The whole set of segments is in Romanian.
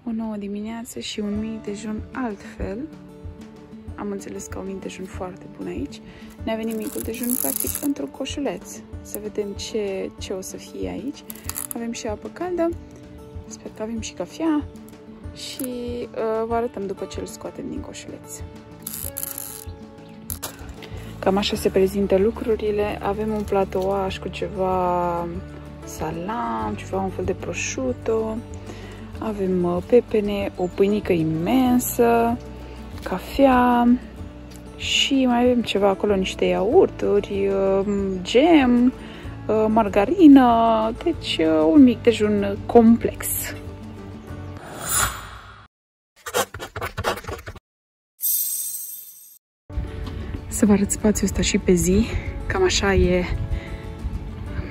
O nouă dimineață și un mic dejun altfel. Am înțeles că au un mic dejun foarte bun aici. Ne-a venit micul dejun practic într-un coșuleț. Să vedem ce o să fie aici. Avem și apă caldă. Sper că avem și cafea. Și vă arătăm după ce îl scoatem din coșuleț. Cam așa se prezintă lucrurile. Avem un platouaș cu ceva salam, ceva, un fel de prosciutto. Avem pepene, o pâinică imensă, cafea și mai avem ceva acolo, niște iaurturi, gem, margarină, deci un mic dejun complex. Să vă arăt spațiul ăsta și pe zi, cam așa e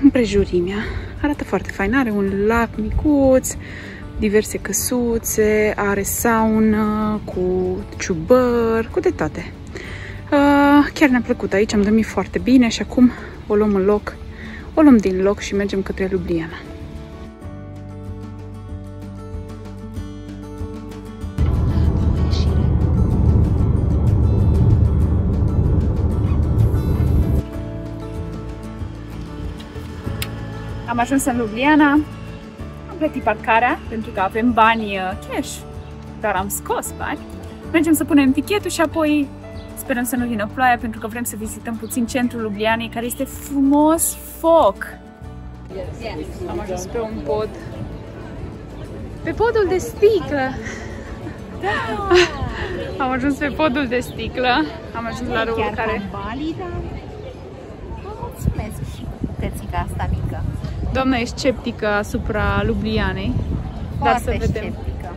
împrejurimea. Arată foarte fain, are un lac micuț, diverse căsuțe, are saună cu ciubăr, cu de toate. Chiar ne-a plăcut aici, am dormit foarte bine și acum o luăm din loc și mergem către Ljubljana. Am ajuns în Ljubljana, am plătit parcarea pentru că avem bani cash, dar am scos bani. Mergem să punem tichetul și apoi sperăm să nu vină ploaia pentru că vrem să vizităm puțin centrul Ljubljanei, care este frumos foc. Am ajuns pe un pod, pe podul de sticlă. Am ajuns pe podul de sticlă, am ajuns la râul care... Mulțumesc și cu bucățica asta mică. Doamna e sceptică asupra Ljubljanei, dar să vedem. Sceptică.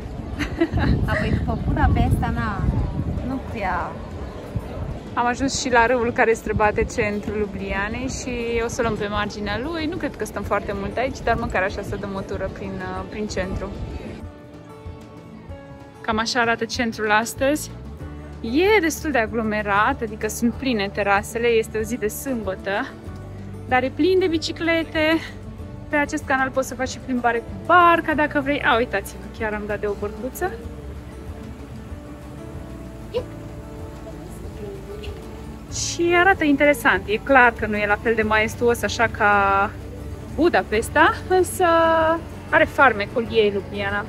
Apoi după Budapesta, nu prea... Am ajuns și la râul care străbate centrul Ljubljanei și o să luăm pe marginea lui. Nu cred că stăm foarte mult aici, dar măcar așa să dăm o tură prin centru. Cam așa arată centrul astăzi. E destul de aglomerat, adică sunt pline terasele, este o zi de sâmbătă, dar e plin de biciclete. Pe acest canal poți să faci și plimbare cu barca dacă vrei. Uitați-vă, chiar am dat de o bărcuță. Și arată interesant. E clar că nu e la fel de maestuos așa ca Budapesta, însă are farmecul ei Ljubljana.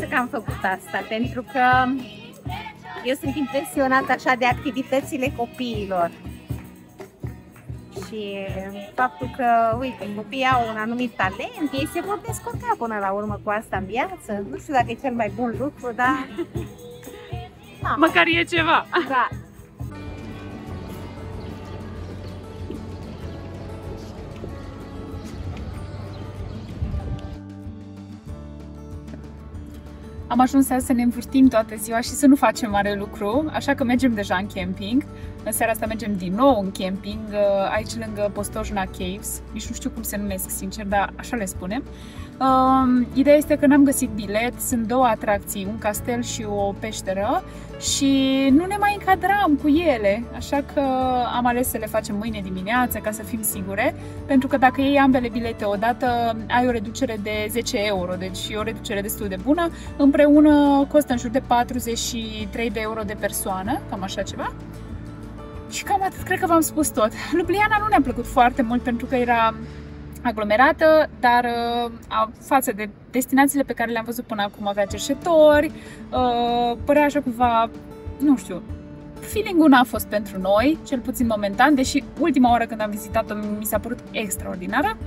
Că am făcut asta, pentru că eu sunt impresionată așa de activitățile copiilor și faptul că, uite, copiii au un anumit talent, ei se vor descurca până la urmă cu asta în viață. Nu știu dacă e cel mai bun lucru, dar... Măcar e ceva. Da. Am ajuns să ne învârtim toată ziua și să nu facem mare lucru, așa că mergem deja în camping. În seara asta mergem din nou în camping, aici lângă Postojna Caves. Nici nu știu cum se numesc, sincer, dar așa le spunem. Ideea este că n-am găsit bilet, sunt două atracții, un castel și o peșteră și nu ne mai încadram cu ele, așa că am ales să le facem mâine dimineață ca să fim sigure, pentru că dacă iei ambele bilete odată ai o reducere de 10 euro, deci e o reducere destul de bună, împreună costă în jur de 43 de euro de persoană, cam așa ceva. Și cam atât, cred că v-am spus tot. Ljubljana nu ne-a plăcut foarte mult pentru că era aglomerată, dar față de destinațiile pe care le-am văzut până acum avea cerșetori, părea așa cumva, nu știu, feeling-ul n-a fost pentru noi, cel puțin momentan, deși ultima oară când am vizitat-o mi s-a părut extraordinară.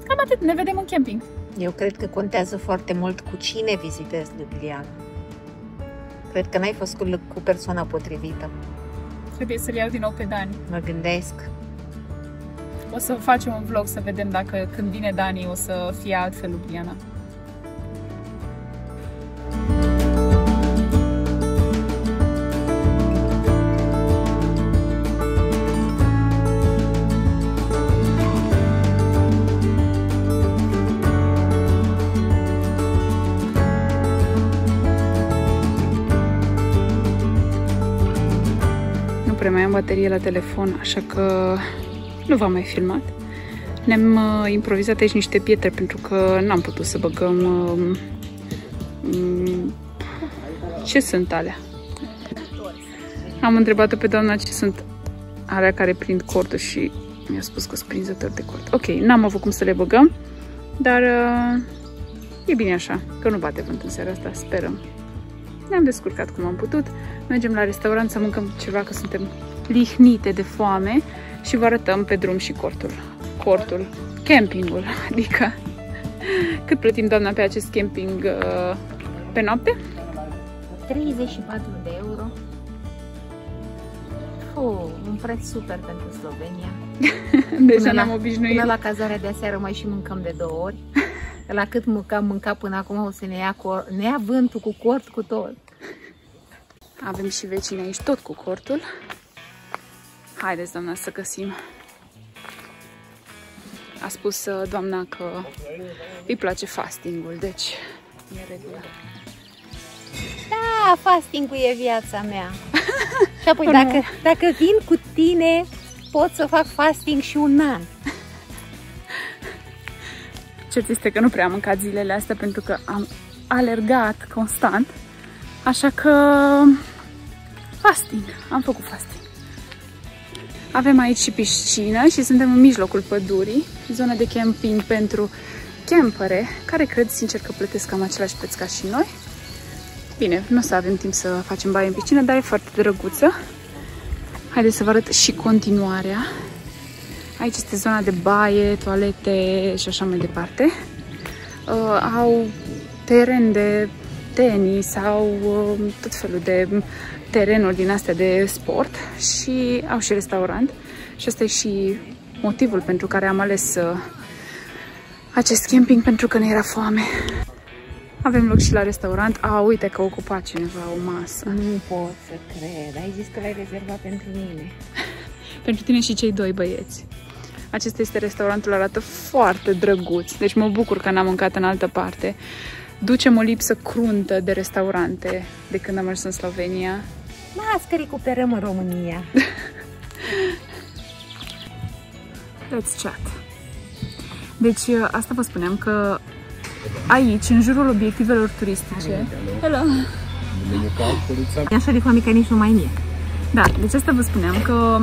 Cam atât, ne vedem în camping. Eu cred că contează foarte mult cu cine vizitezi Ljubljana. Cred că n-ai fost cu persoana potrivită. Trebuie să-l iau din nou pe Dani. Mă gândesc. O să facem un vlog să vedem dacă când vine Dani o să fie altfel Ljubljana. prea mai am baterie la telefon, așa că nu v-am mai filmat. Ne-am improvizat aici niște pietre pentru că n-am putut să băgăm... ce sunt alea? Am întrebat-o pe doamna ce sunt alea care prind cortul și mi-a spus că sunt prinzători de cort. Ok, n-am avut cum să le băgăm, dar e bine așa, că nu bate vânt în seara asta, sperăm. Ne-am descurcat cum am putut. Mergem la restaurant să mâncăm ceva, că suntem lihnite de foame și vă arătăm pe drum și cortul, campingul, adică cât plătim, doamna, pe acest camping pe noapte? 34 de euro. Un preț super pentru Slovenia. Deja ne-am obișnuit. Până la cazarea de aseară mai și mâncăm de 2 ori. La cât am mâncat până acum o să ne ia vântul cu cort, cu tot. Avem și vecini aici, tot cu cortul. Haideți, doamna, să găsim. A spus doamna că îi place fastingul, deci e regulă. Da, fastingul e viața mea. Și apoi dacă vin cu tine, pot să fac fasting și 1 an. Cert este că nu prea am mâncat zilele astea pentru că am alergat constant. Așa că fasting, am făcut fasting. Avem aici și piscină și suntem în mijlocul pădurii, zona de camping pentru campere, care cred sincer că plătesc cam același preț ca și noi. Bine, nu o să avem timp să facem baie în piscină, dar e foarte drăguță. Haideți să vă arăt și continuarea. Aici este zona de baie, toalete și așa mai departe. Au teren de tenis sau tot felul de terenuri din astea de sport și au și restaurant. Și asta e și motivul pentru care am ales acest camping, pentru că ne era foame. Avem loc și la restaurant. Uite că ocupa cineva o masă. Nu pot să cred. Ai zis că l-ai rezervat pentru mine. Pentru tine și cei 2 băieți. Acesta este restaurantul, arată foarte drăguț. Deci mă bucur că n-am mâncat în altă parte. Ducem o lipsă cruntă de restaurante de când am mers în Slovenia. Las că recuperăm în România. Let's chat. Deci asta vă spuneam că aici, în jurul obiectivelor turistice... Hello! E așa de foame că nici nu mai e. Da, deci asta vă spuneam că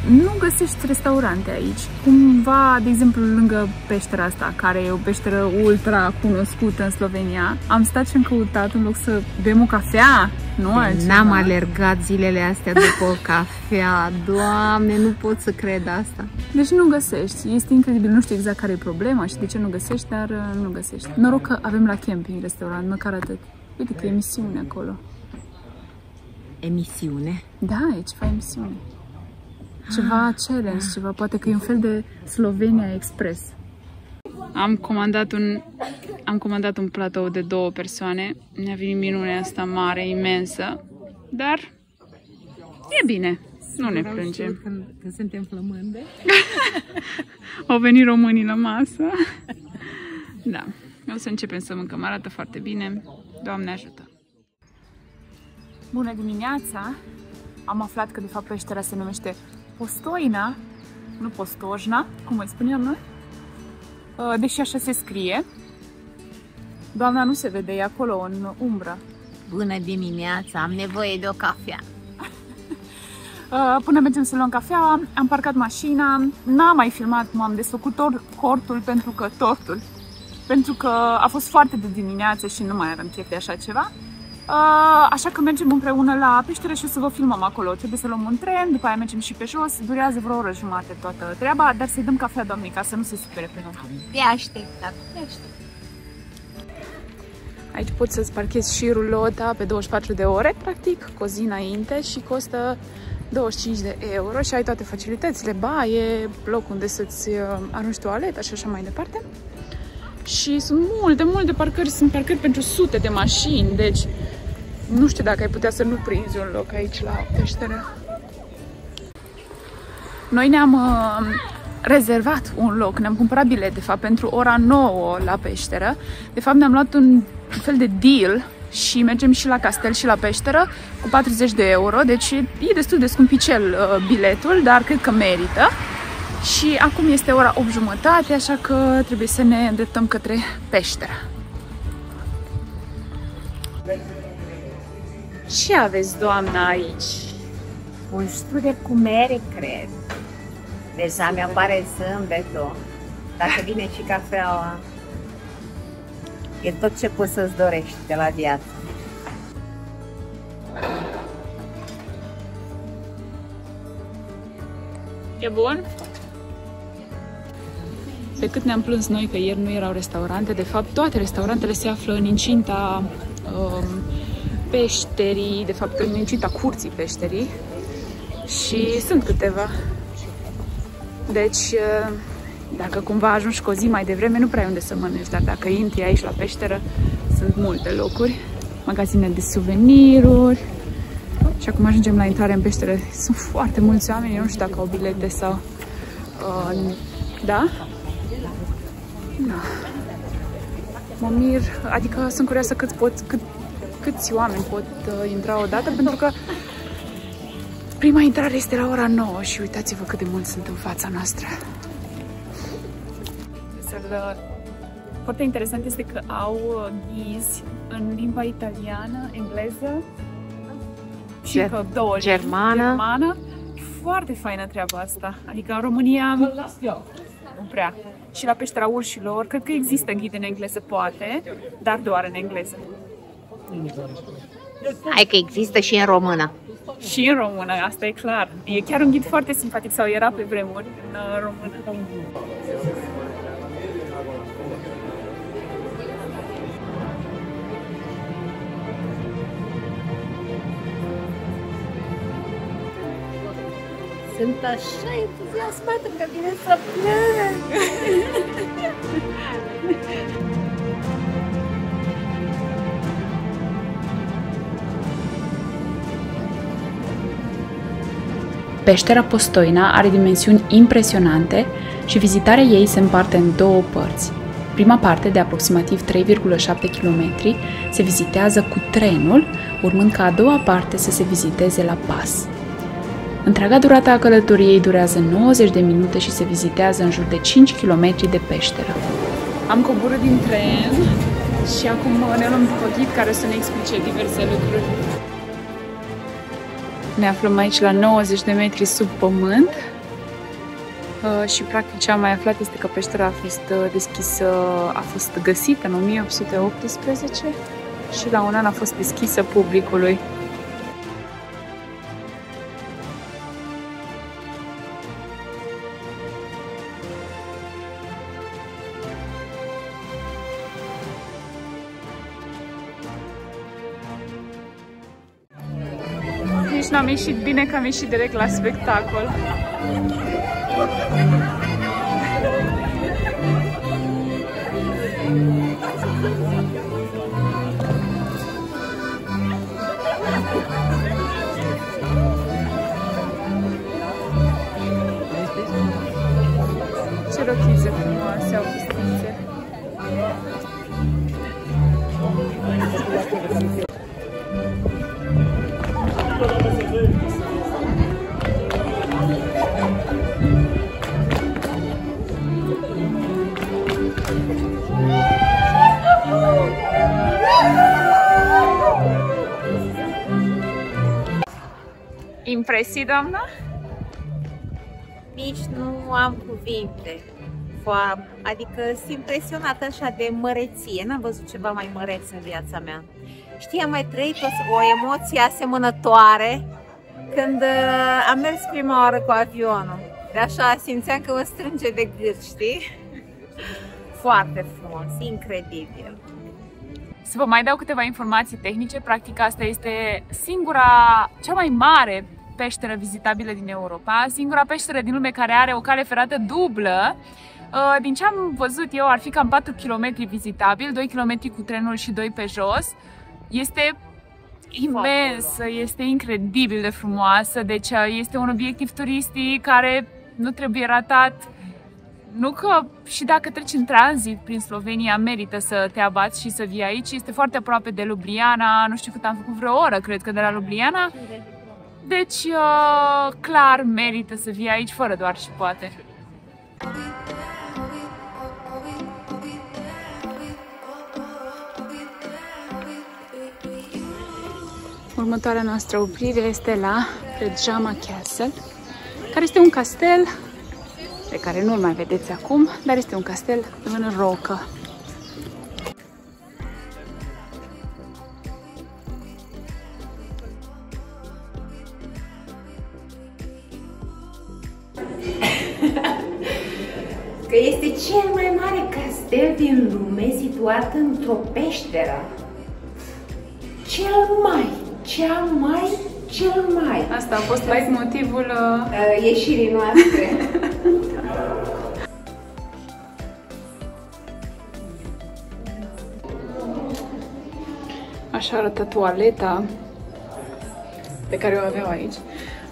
nu găsești restaurante aici. Cumva, de exemplu, lângă peștera asta, care e o peșteră ultra cunoscută în Slovenia, am stat și am căutat în loc să bem o cafea, nu altceva. N-am alergat zilele astea după o cafea. Doamne, nu pot să cred asta. Deci nu găsești. Este incredibil. Nu știu exact care e problema și de ce nu găsești, dar nu găsești. Noroc că avem la camping restaurant, măcar atât. Uite că e emisiune acolo. Emisiune? Da, e ceva emisiune. Ceva challenge, ceva, poate că e un fel de Slovenia Express. Am comandat un platou de 2 persoane. Ne-a venit minunea asta mare, imensă, dar e bine, nu ne plângem. Când suntem flămânde. Au venit românii la masă. Da, o să începem să mâncăm, arată foarte bine. Doamne ajută! Bună dimineața! Am aflat că de fapt peștera se numește Postoina, nu Postojna, cum îi spuneam noi, deși așa se scrie. Doamna nu se vede, e acolo în umbră. Bună dimineața, am nevoie de o cafea. Până mergem să luăm cafea, am parcat mașina, n-am mai filmat, m-am desfăcut cortul pentru că a fost foarte de dimineață și nu mai aveam chef de așa ceva. Așa că mergem împreună la peșteră și o să vă filmăm acolo. Trebuie să luăm un tren, după aia mergem și pe jos. Durează vreo oră jumate toată treaba, dar să-i dăm cafea doamnei ca să nu se supere pe noi. Te aștept. Aici poți să-ți parchezi și rulota pe 24 de ore, practic, cu o zi înainte și costă 25 de euro și ai toate facilitățile, baie, loc unde să-ți arunci toaleta și așa mai departe. Și sunt multe parcări, sunt parcări pentru sute de mașini, deci nu știu dacă ai putea să nu prinzi un loc aici la peșteră. Noi ne-am rezervat un loc, ne-am cumpărat bilet, de fapt, pentru ora 9 la peșteră. De fapt, ne-am luat un fel de deal și mergem și la castel și la peșteră cu 40 de euro, deci e destul de scumpicel biletul, dar cred că merită. Și acum este ora 8:30, așa că trebuie să ne îndreptăm către peșteră. Ce aveți, doamna, aici? Un strudel cu mere, cred. Deja mi-apare zâmbetul. Dacă vine și cafeaua, e tot ce poți să-ți dorești de la viață. E bun? Pe cât ne-am plâns noi că ieri nu erau restaurante, de fapt toate restaurantele se află în incinta peșterii, de fapt în incinta curții peșterii și sunt câteva. Deci, dacă cumva ajungi cu o zi mai devreme, nu prea ai unde să mănânci, dar dacă intri aici la peșteră, sunt multe locuri, magazine de suveniruri. Și acum ajungem la intrare în peșteră. Sunt foarte mulți oameni, eu nu știu dacă au bilete sau... da? Da. Mă mir, adică sunt curioasă câți oameni pot intra odată, pentru că prima intrare este la ora 9 și uitați-vă cât de mulți sunt în fața noastră. Foarte interesant este că au ghizi în limba italiană, engleză și încă două germană. Foarte faină treaba asta. Adică în România nu prea. Și la peștera urșilor, cred că există ghid în engleză, poate, dar doar în engleză. Hai că există și în română. Și în română, asta e clar. E chiar un ghid foarte simpatic, sau era pe vremuri în română. Sunt așa entuziasmată că vine să plâng! Peștera Postoina are dimensiuni impresionante și vizitarea ei se împarte în două părți. Prima parte, de aproximativ 3,7 km, se vizitează cu trenul, urmând ca a doua parte să se viziteze la pas. Întreaga durată a călătoriei durează 90 de minute și se vizitează în jur de 5 km de peșteră. Am coborât din tren și acum ne luăm după ghid care să ne explice diverse lucruri. Ne aflăm aici la 90 de metri sub pământ și practic ce am mai aflat este că peștera a fost deschisă, a fost găsită în 1818 și la un an a fost deschisă publicului. Nici n-am ieșit bine că am ieșit direct la spectacol. Ce rochițe frumoase, Augustițe. Impresii, doamna? Nici nu am cuvinte. Adică sunt impresionată așa de măreție. N-am văzut ceva mai măreț în viața mea. Știi, am mai trăit o emoție asemănătoare când am mers prima oară cu avionul. De așa simțeam că mă strânge de gât, știi? Foarte frumos, incredibil. Să vă mai dau câteva informații tehnice. Practic asta este cea mai mare peșteră vizitabilă din Europa, singura peșteră din lume care are o cale ferată dublă. Din ce am văzut eu, ar fi cam 4 km vizitabil, 2 km cu trenul și 2 pe jos. Este imensă, este incredibil de frumoasă, deci este un obiectiv turistic care nu trebuie ratat Nu că și dacă treci în tranzit prin Slovenia merită să te abați și să vii aici. Este foarte aproape de Ljubljana, nu știu cât am făcut, vreo oră cred că de la Ljubljana. Deci clar merită să vii aici fără doar și poate. Următoarea noastră oprire este la Predjama Castle, care este un castel pe care nu-l mai vedeți acum, dar este un castel în rocă. Că este cel mai mare castel din lume situat într-o peșteră. Cel mai. Asta a fost motivul ieșirii noastre. Așa arată toaleta pe care o aveau aici.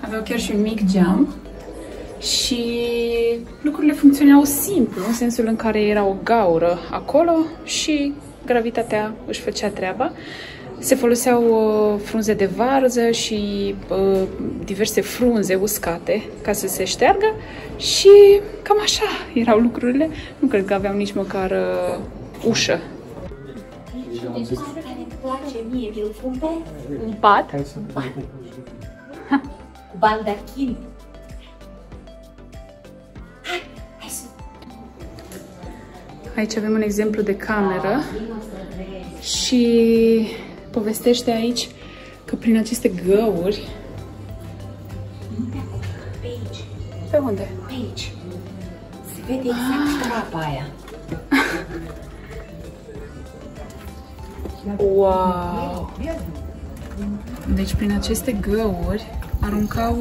Aveau chiar și un mic geam și lucrurile funcționau simplu, în sensul în care era o gaură acolo și gravitatea își făcea treaba. Se foloseau frunze de varză și diverse frunze uscate ca să se șteargă și cam așa erau lucrurile. Nu cred că aveau nici măcar ușă. Un pat? Baldachin. Aici avem un exemplu de cameră și povestește aici că prin aceste găuri... Pe aici. Pe unde? Pe aici. Se vede exact groapa aia. Wow! Deci prin aceste găuri aruncau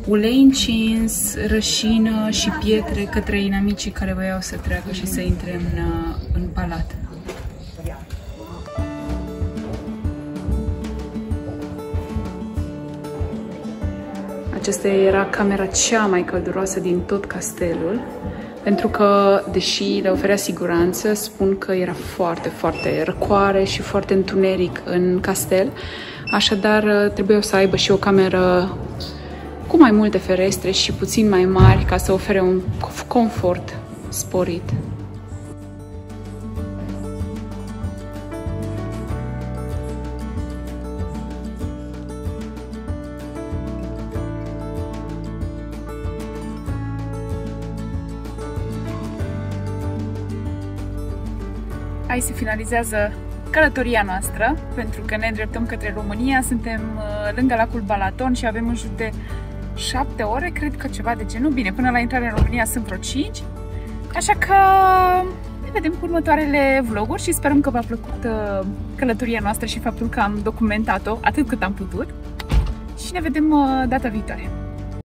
ulei încins, rășină și pietre către inamicii care voiau să treacă și să intre în palat. Aceasta era camera cea mai călduroasă din tot castelul, pentru că, deși le oferea siguranță, spun că era foarte, foarte răcoare și foarte întuneric în castel, așadar trebuiau să aibă și o cameră cu mai multe ferestre și puțin mai mari ca să ofere un confort sporit. Aici se finalizează călătoria noastră, pentru că ne îndreptăm către România. Suntem lângă lacul Balaton și avem în jur de 7 ore, cred că ceva de genul. Bine, până la intrarea în România sunt vreo 5. Așa că ne vedem cu următoarele vloguri și sperăm că v-a plăcut călătoria noastră și faptul că am documentat-o atât cât am putut. Și ne vedem data viitoare.